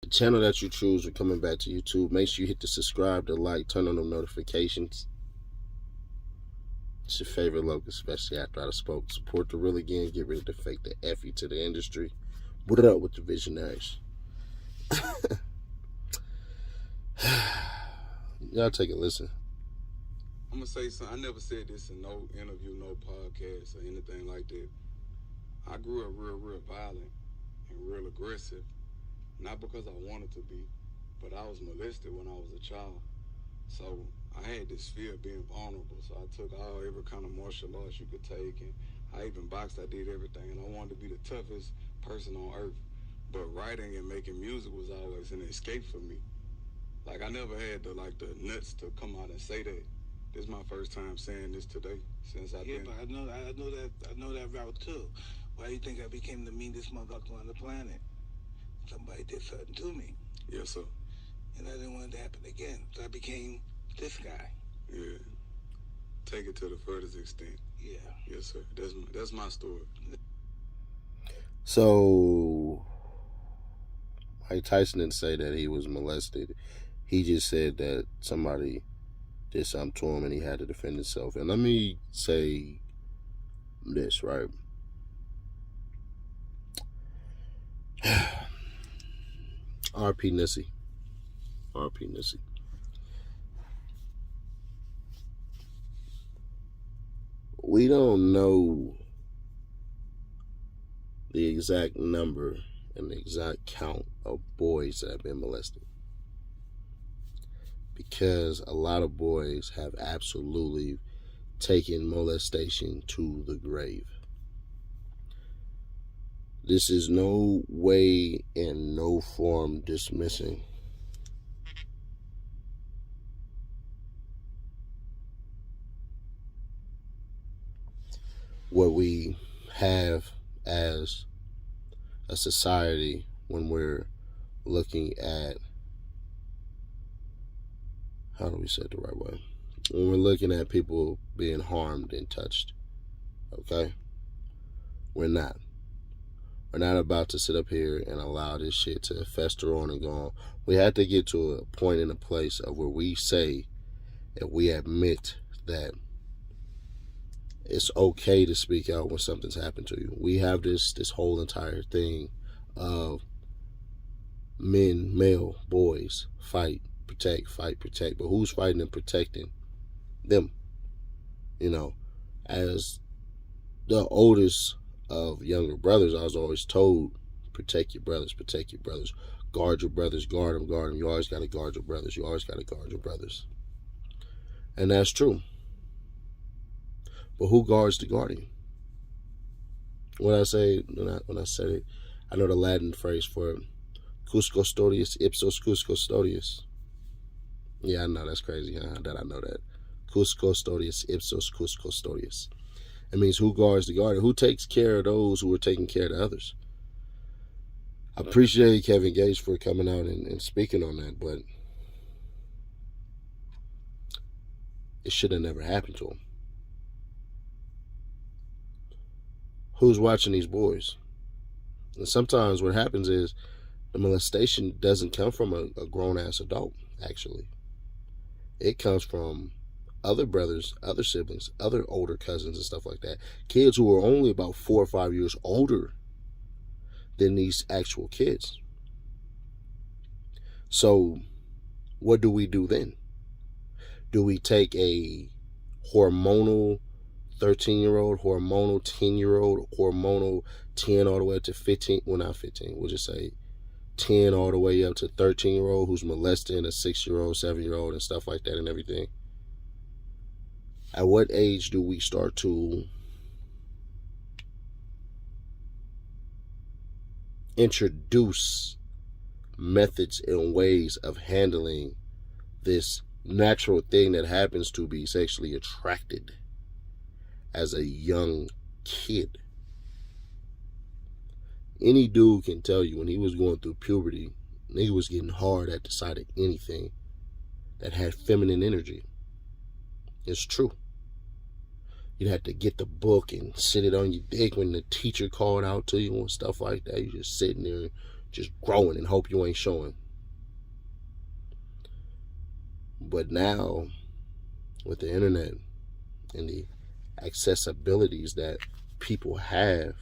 the channel that you choose when coming back to YouTube, make sure you hit the subscribe, the like, turn on the notifications. It's your favorite local, especially after I spoke. Support the real again, get rid of the fake, the F you to the industry. What up with the visionaries? Y'all take a listen. I'm gonna say something. I never said this in no interview, no podcast, or anything like that. I grew up real violent and real aggressive. Not because I wanted to be, but I was molested when I was a child. So I had this fear of being vulnerable. So I took every kind of martial arts you could take, and I even boxed. I did everything, and I wanted to be the toughest person on earth. But writing and making music was always an escape for me. Like I never had the nuts to come out and say that. This is my first time saying this today since I've been. But I know that route too. Why do you think I became the meanest motherfucker on the planet? Somebody did something to me. Yes, sir. And I didn't want it to happen again. So I became this guy. Yeah. Take it to the furthest extent. Yeah. Yes, sir. That's my story. So Mike Tyson didn't say that he was molested. He just said that somebody did something to him and he had to defend himself. And let me say this, right? R.P. Nissy. R.P. Nissy. We don't know the exact number and the exact count of boys that have been molested, because a lot of boys have absolutely taken molestation to the grave. This is no way and no form dismissing what we have as a society when we're looking at, how do we say it the right way? When we're looking at people being harmed and touched, okay? We're not. We're not about to sit up here and allow this shit to fester on and go on. We have to get to a point in a place of where we say, if we admit that it's okay to speak out when something's happened to you. We have this whole entire thing of men, male, boys, fight, protect, but who's fighting and protecting them? You know, as the oldest of younger brothers, I was always told, protect your brothers, guard your brothers, guard them. You always got to guard your brothers. And that's true. But who guards the guardian? When I said it, I know the Latin phrase for it, cus custodius ipsos cus custodius. Yeah, I know, that's crazy, huh? That I know that. Cus custodius ipsos cus custodius. It means who guards the guardian, who takes care of those who are taking care of the others. I appreciate Kevin Gates for coming out and speaking on that, but it should have never happened to him. Who's watching these boys? And sometimes what happens is the molestation doesn't come from a grown-ass adult, actually. It comes from other brothers, other siblings, other older cousins and stuff like that. Kids who are only about 4 or 5 years older than these actual kids. So what do we do then? Do we take a hormonal 13-year-old, hormonal 10-year-old, hormonal 10 all the way up to 15, well, not 15, we'll just say 10 all the way up to 13-year-old who's molesting a 6-year-old, 7-year-old and stuff like that and everything? At what age do we start to introduce methods and ways of handling this natural thing that happens to be sexually attracted as a young kid? Any dude can tell you when he was going through puberty, nigga was getting hard at the sight of anything that had feminine energy. It's true. You'd have to get the book and sit it on your dick when the teacher called out to you and stuff like that. You just sitting there just growing and hope you ain't showing. But now, with the internet and the accessibilities that people have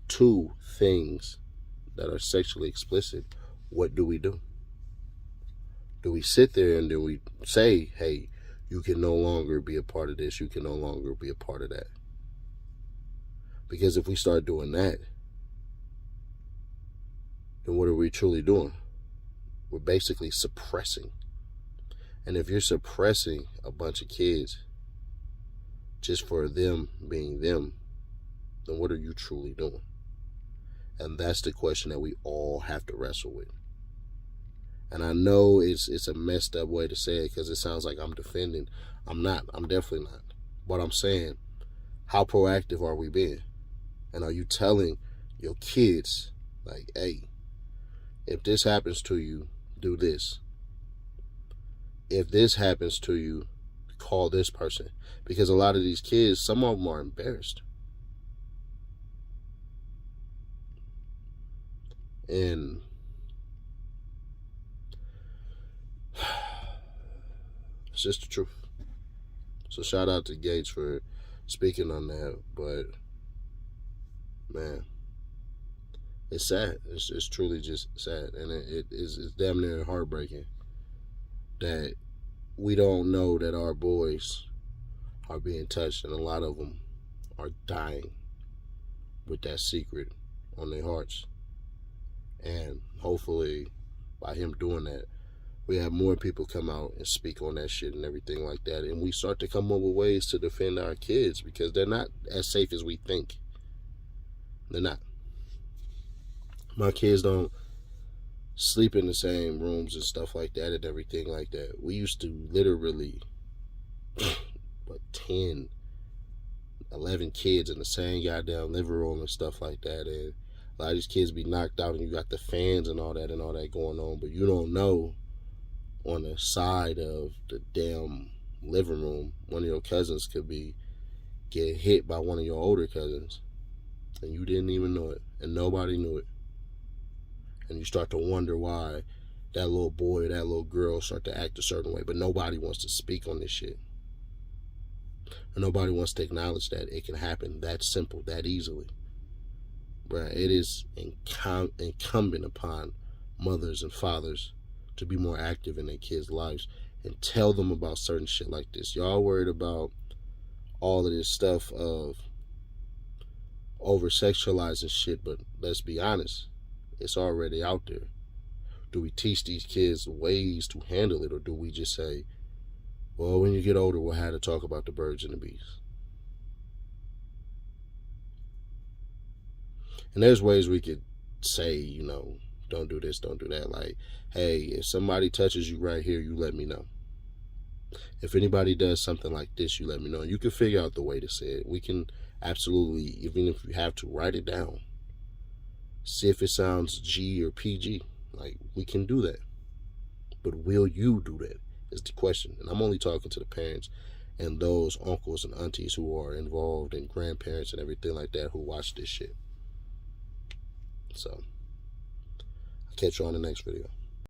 to things that are sexually explicit, what do? Do we sit there and do we say, hey, you can no longer be a part of this, you can no longer be a part of that? Because if we start doing that, then what are we truly doing? We're basically suppressing. And if you're suppressing a bunch of kids just for them being them, then what are you truly doing? And that's the question that we all have to wrestle with. And I know it's a messed up way to say it because it sounds like I'm defending. I'm not. I'm definitely not. But I'm saying, how proactive are we being? And are you telling your kids, like, hey, if this happens to you, do this. If this happens to you, call this person. Because a lot of these kids, some of them are embarrassed. And it's just the truth. So shout out to Gates for speaking on that. But, man, it's sad. It's truly just sad. And it's damn near heartbreaking that we don't know that our boys are being touched, and a lot of them are dying with that secret on their hearts. And hopefully by him doing that, we have more people come out and speak on that shit and everything like that, and we start to come up with ways to defend our kids, because they're not as safe as we think. They're not. My kids don't sleep in the same rooms and stuff like that and everything like that. We used to literally 10, 11 kids in the same goddamn living room and stuff like that, and a lot of these kids be knocked out, and you got the fans and all that going on, but you don't know on the side of the damn living room, one of your cousins could be get hit by one of your older cousins, and you didn't even know it, and nobody knew it. And you start to wonder why that little boy or that little girl start to act a certain way, but nobody wants to speak on this shit. And nobody wants to acknowledge that it can happen that simple, that easily. Bruh, it is incumbent upon mothers and fathers to be more active in their kids' lives and tell them about certain shit like this. Y'all worried about all of this stuff of over-sexualizing shit, but let's be honest, it's already out there. Do we teach these kids ways to handle it, or do we just say, well, when you get older, we'll have to talk about the birds and the bees? And there's ways we could say, don't do this, don't do that. Like, hey, if somebody touches you right here, you let me know. If anybody does something like this, you let me know. You can figure out the way to say it. We can absolutely, even if you have to, write it down. See if it sounds G or PG. Like, we can do that. But will you do that is the question. And I'm only talking to the parents and those uncles and aunties who are involved, and grandparents and everything like that who watch this shit. So, I'll catch you on the next video.